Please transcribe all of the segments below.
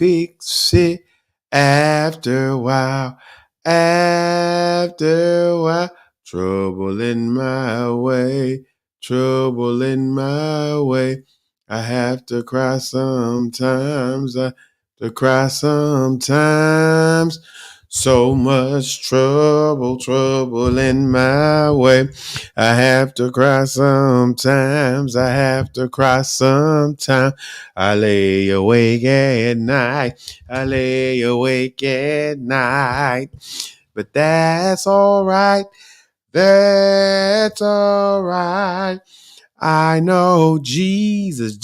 fix it after a while. After a while. Trouble in my way. Trouble in my way. I have to cry sometimes. I have to cry sometimes. So much trouble, trouble in my way. I have to cry sometimes. I have to cry sometimes. I lay awake at night. I lay awake at night. But that's all right. That's all right. I know Jesus,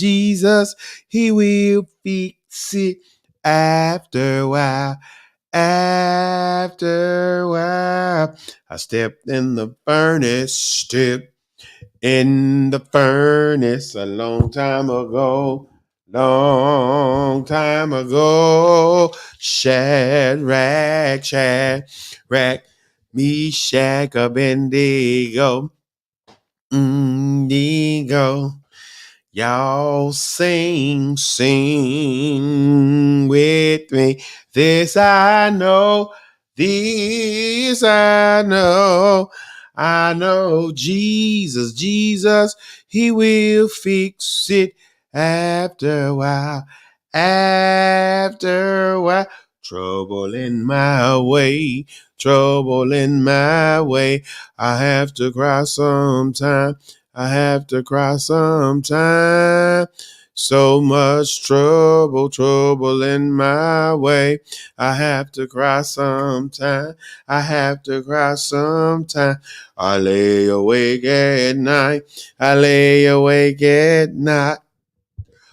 he will fix it after a while. After a while, I stepped in the furnace, stepped in the furnace a long time ago. Long time ago, Shadrach, Meshach, Abednego, Indigo. Y'all sing with me. This I know, this I know Jesus, he will fix it after a while, after a while. Trouble in my way, trouble in my way. I have to cry sometime. I have to cry sometime. So much trouble, trouble in my way. I have to cry sometime. I have to cry sometime. I lay awake at night. I lay awake at night.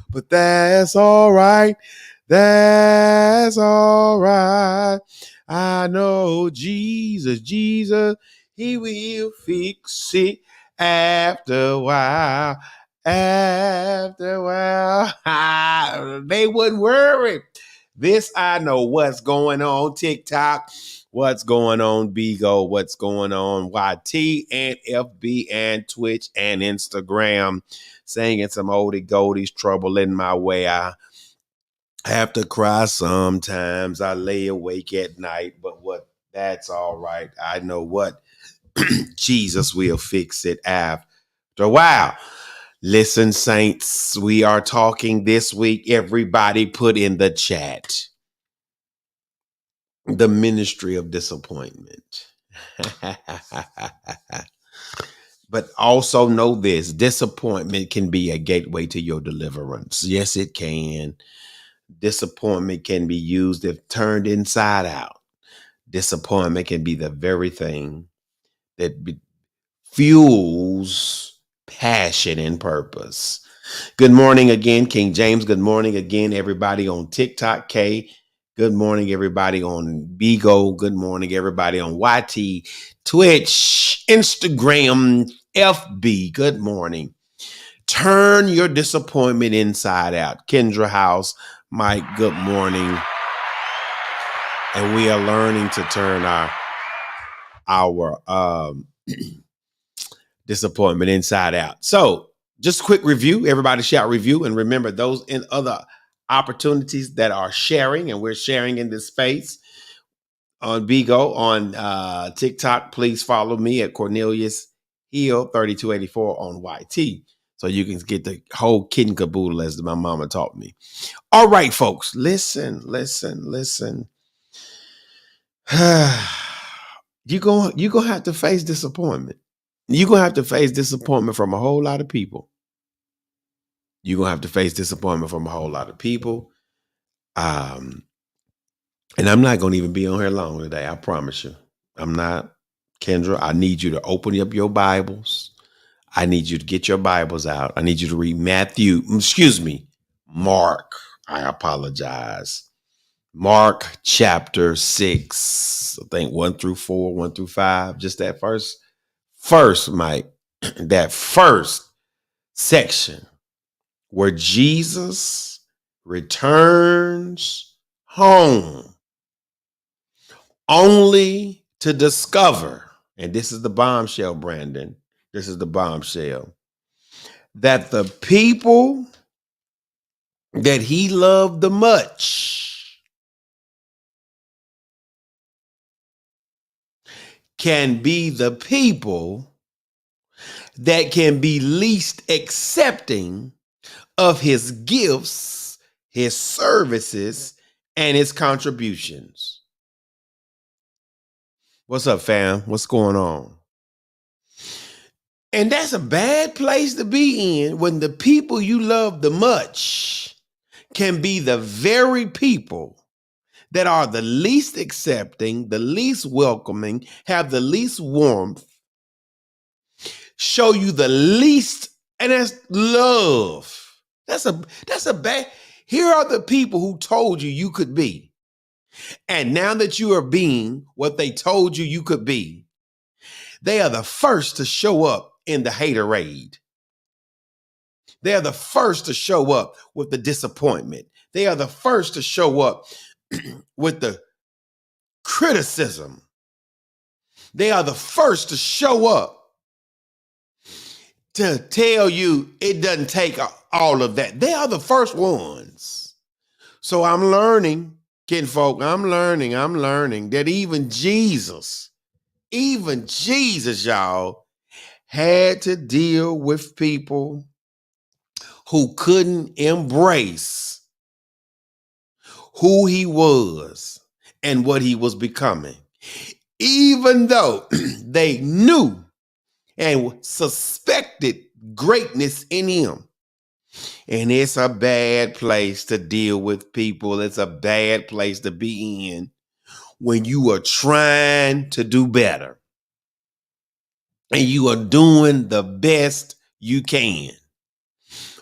But that's all right. That's all right. I know Jesus, he will fix it after a while. After a while. They wouldn't worry. This I know. What's going on TikTok, what's going on Bigo, what's going on YT and FB and Twitch and Instagram. Singing some oldie goldies, trouble in my way. I have to cry sometimes. I lay awake at night, but that's all right. I know what Jesus will fix it after a while. Listen, saints, we are talking this week. Everybody put in the chat the ministry of disappointment. But also know this, disappointment can be a gateway to your deliverance. Yes, it can. Disappointment can be used if turned inside out. Disappointment can be the very thing that fuels passion and purpose. Good morning again, King James. Good morning again, everybody on TikTok. K. Good morning, everybody on Bigo. Good morning, everybody on YT, Twitch, Instagram, FB. Good morning. Turn your disappointment inside out. Kendra House, Mike, good morning. And we are learning to turn our disappointment inside out. So just a quick review. Everybody shout review. And remember, those in other opportunities that are sharing, and we're sharing in this space on Bigo, on TikTok, please follow me at Cornelius Hill 3284 on YT. So you can get the whole kid and caboodle, as my mama taught me. All right, folks, listen. You're gonna have to face disappointment. You're gonna have to face disappointment from a whole lot of people. You're gonna have to face disappointment from a whole lot of people. And I'm not gonna even be on here long today. I promise you. I'm not. Kendra, I need you to open up your Bibles. I need you to get your Bibles out. I need you to read Mark. I apologize. Mark chapter 6, I think 1-4, 1-5. Just that first, Mike, that first section where Jesus returns home only to discover, and this is the bombshell, Brandon. This is the bombshell, that the people that he loved the much can be the people that can be least accepting of his gifts, his services, and his contributions. What's up, fam? What's going on? And that's a bad place to be in when the people you love the much can be the very people that are the least accepting, the least welcoming, have the least warmth, show you the least, and that's love. That's a bad. Here are the people who told you you could be. And now that you are being what they told you you could be, they are the first to show up in the haterade. They are the first to show up with the disappointment. They are the first to show up with the criticism. They are the first to show up to tell you it doesn't take all of that. They are the first ones. So I'm learning, kinfolk, I'm learning that even Jesus, y'all, had to deal with people who couldn't embrace who he was and what he was becoming, even though they knew and suspected greatness in him. And it's a bad place to deal with people. It's a bad place to be in when you are trying to do better and you are doing the best you can.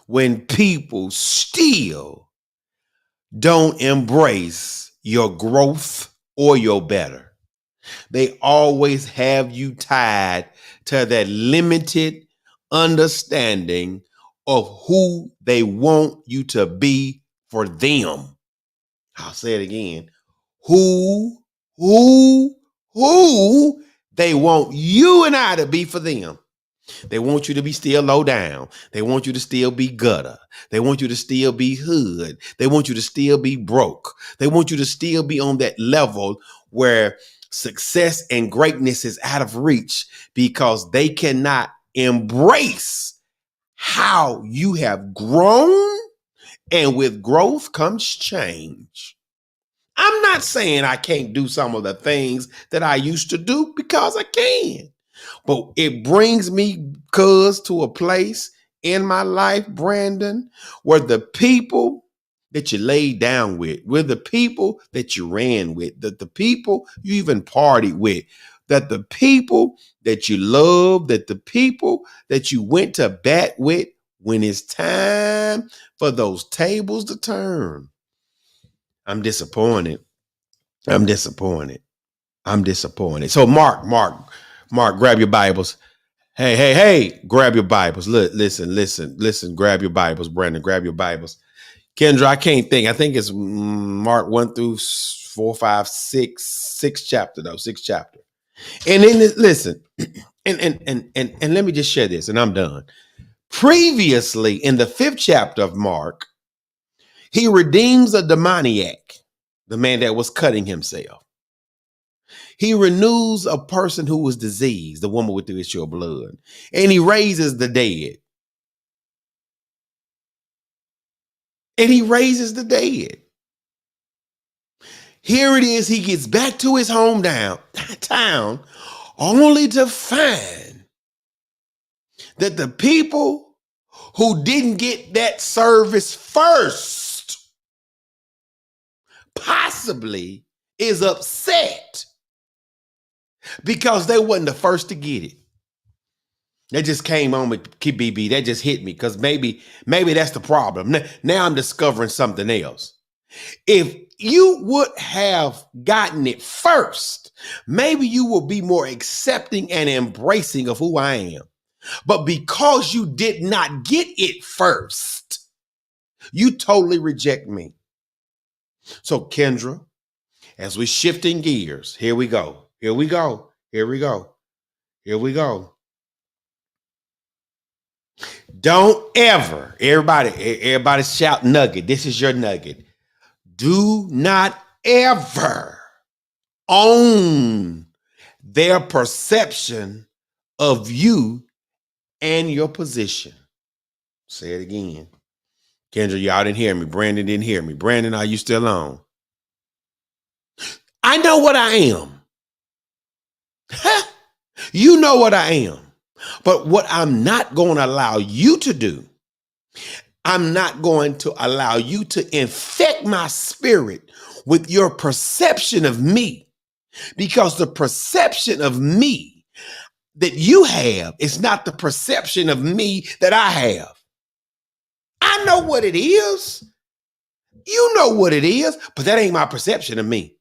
When people still don't embrace your growth or your better. They always have you tied to that limited understanding of who they want you to be for them. I'll say it again. Who they want you and I to be for them. They want you to be still low down. They want you to still be gutter. They want you to still be hood. They want you to still be broke. They want you to still be on that level where success and greatness is out of reach because they cannot embrace how you have grown, and with growth comes change. I'm not saying I can't do some of the things that I used to do because I can. But it brings me, to a place in my life, Brandon, where the people that you laid down with the people that you ran with, that the people you even partied with, that the people that you loved, that the people that you went to bat with, when it's time for those tables to turn, I'm disappointed. So Mark, grab your Bibles. Hey, grab your Bibles. Listen, grab your Bibles, Brandon, grab your Bibles. Kendra, I can't think. I think it's Mark 1 through 4, 5, 6, sixth chapter. And then listen, and let me just share this and I'm done. Previously in the 5th chapter of Mark, he redeems a demoniac, the man that was cutting himself. He renews a person who was diseased, the woman with the issue of blood, and he raises the dead. Here it is, he gets back to his town, only to find that the people who didn't get that service first possibly is upset because they wasn't the first to get it. That just came on with KBB. That just hit me because maybe that's the problem. Now I'm discovering something else. If you would have gotten it first, maybe you will be more accepting and embracing of who I am. But because you did not get it first, you totally reject me. So Kendra, as we're shifting gears, here we go. Don't ever, everybody shout nugget. This is your nugget. Do not ever own their perception of you and your position. Say it again. Kendra, y'all didn't hear me. Brandon didn't hear me. Brandon, are you still on? I know what I am. You know what I am. But what I'm not going to allow you to do, I'm not going to allow you to infect my spirit with your perception of me, because the perception of me that you have is not the perception of me that I have. I know what it is. You know what it is, but that ain't my perception of me.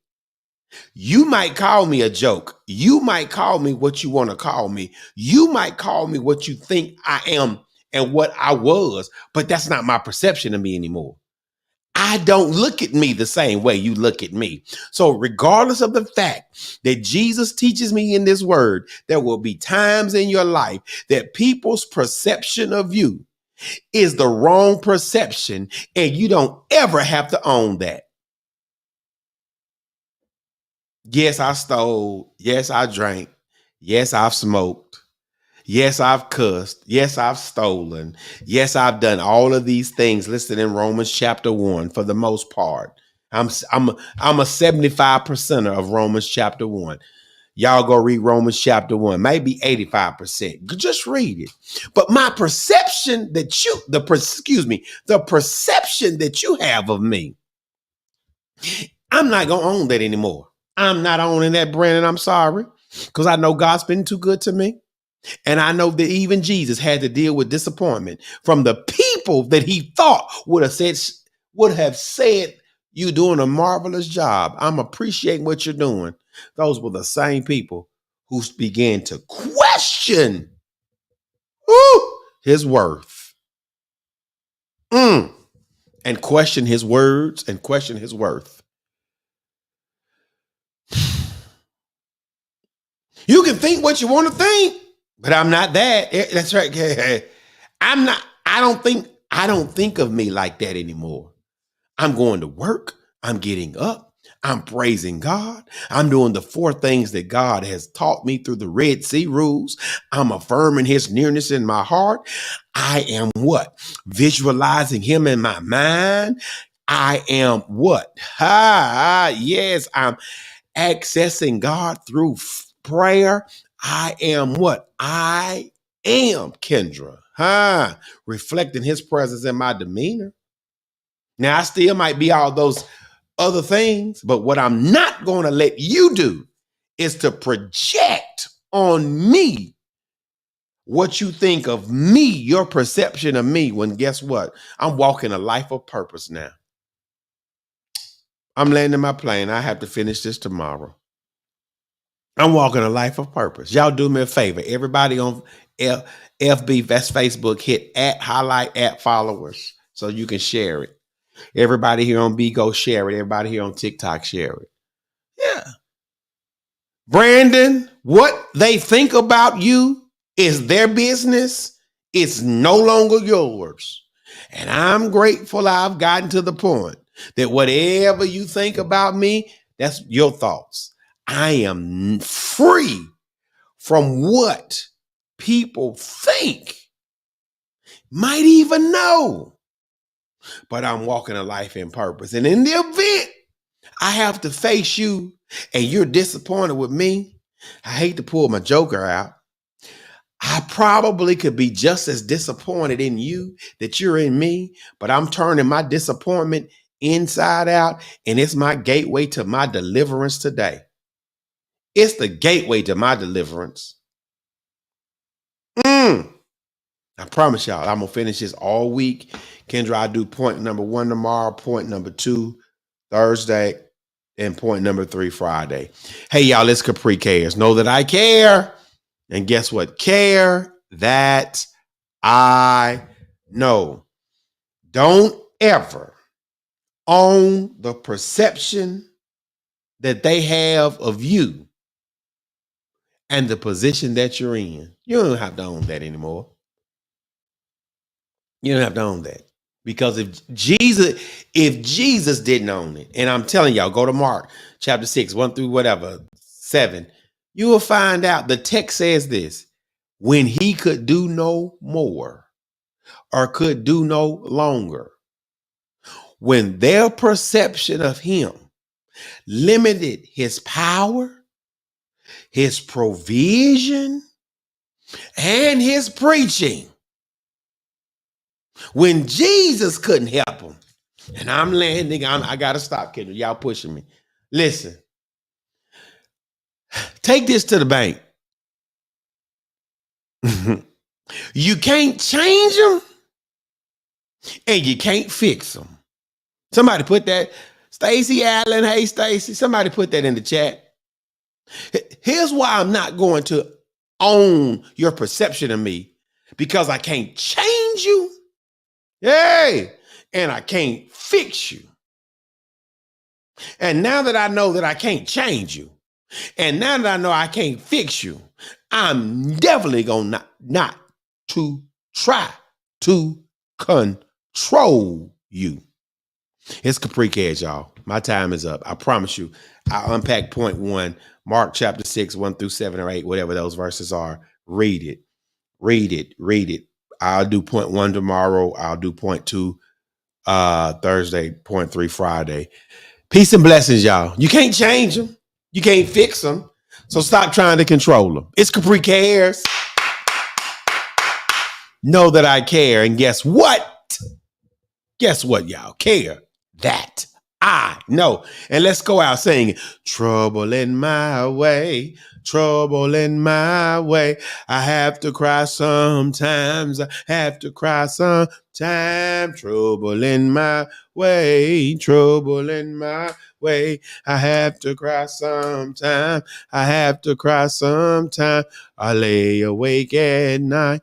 You might call me a joke. You might call me what you want to call me. You might call me what you think I am and what I was, but that's not my perception of me anymore. I don't look at me the same way you look at me. So regardless of the fact that Jesus teaches me in this word, there will be times in your life that people's perception of you is the wrong perception, and you don't ever have to own that. Yes, I stole. Yes, I drank. Yes, I've smoked. Yes, I've cussed. Yes, I've stolen. Yes, I've done all of these things listed in Romans chapter 1 for the most part. I'm a 75%er of Romans chapter 1. Y'all go read Romans chapter 1, maybe 85%. Just read it. But my perception that the perception that you have of me, I'm not going to own that anymore. I'm not owning that, Brandon. I'm sorry. Because I know God's been too good to me. And I know that even Jesus had to deal with disappointment from the people that he thought would have said, you're doing a marvelous job. I'm appreciating what you're doing. Those were the same people who began to question his worth. And question his words and question his worth. You can think what you want to think, but I'm not that. That's right. I don't think of me like that anymore. I'm going to work. I'm getting up. I'm praising God. I'm doing the 4 things that God has taught me through the Red Sea rules. I'm affirming his nearness in my heart. I am what? Visualizing him in my mind. I am what? Yes, I'm accessing God through prayer. I am what? I am Kendra. Reflecting his presence in my demeanor. Now, I still might be all those other things, but what I'm not going to let you do is to project on me what you think of me, your perception of me, when guess what? I'm walking a life of purpose now. I'm landing my plane. I have to finish this tomorrow. I'm walking a life of purpose. Y'all do me a favor. Everybody on FB, that's Facebook, hit highlight followers so you can share it. Everybody here on Go share it. Everybody here on TikTok share it. Yeah. Brandon, what they think about you is their business. It's no longer yours. And I'm grateful I've gotten to the point that whatever you think about me, that's your thoughts. I am free from what people think, might even know. But I'm walking a life in purpose. And in the event I have to face you and you're disappointed with me, I hate to pull my joker out. I probably could be just as disappointed in you that you're in me, but I'm turning my disappointment inside out, and it's my gateway to my deliverance today. It's the gateway to my deliverance. I promise y'all, I'm going to finish this all week. Kendra, I do point number 1 tomorrow, point number 2 Thursday, and point number 3 Friday. Hey, y'all, it's Capri Cares. Know that I care. And guess what? Care that I know. Don't ever own the perception that they have of you and the position that you're in. You don't have to own that anymore. You don't have to own that. Because if Jesus didn't own it, and I'm telling y'all, go to Mark chapter 6, 1 through 7. you will find out the text says this: when he could do no more or could do no longer, when their perception of him limited his power, his provision, and his preaching, when Jesus couldn't help him, and I'm landing, I got to stop, Kendra. Y'all pushing me. Listen, take this to the bank. You can't change them and you can't fix them. Somebody put that. Stacy Allen, hey Stacy, somebody put that in the chat. Here's why I'm not going to own your perception of me, because I can't change you. Hey, and I can't fix you. And now that I know that I can't change you, and now that I know I can't fix you, I'm definitely going to not to try to control you. It's Capri Cash, y'all. My time is up. I promise you. I'll unpack point 1, Mark chapter 6, 1 through 7 or 8, whatever those verses are. Read it. Read it. Read it. I'll do point 1 tomorrow. I'll do point 2 Thursday, point 3 Friday. Peace and blessings, y'all. You can't change them. You can't fix them. So stop trying to control them. It's Capri Cares. Know that I care. And guess what? Guess what, y'all? Care that I know. And let's go out singing. Trouble in my way. Trouble in my way. I have to cry sometimes. I have to cry sometimes. Trouble in my way. Trouble in my way. I have to cry sometime. I have to cry sometime. I lay awake at night.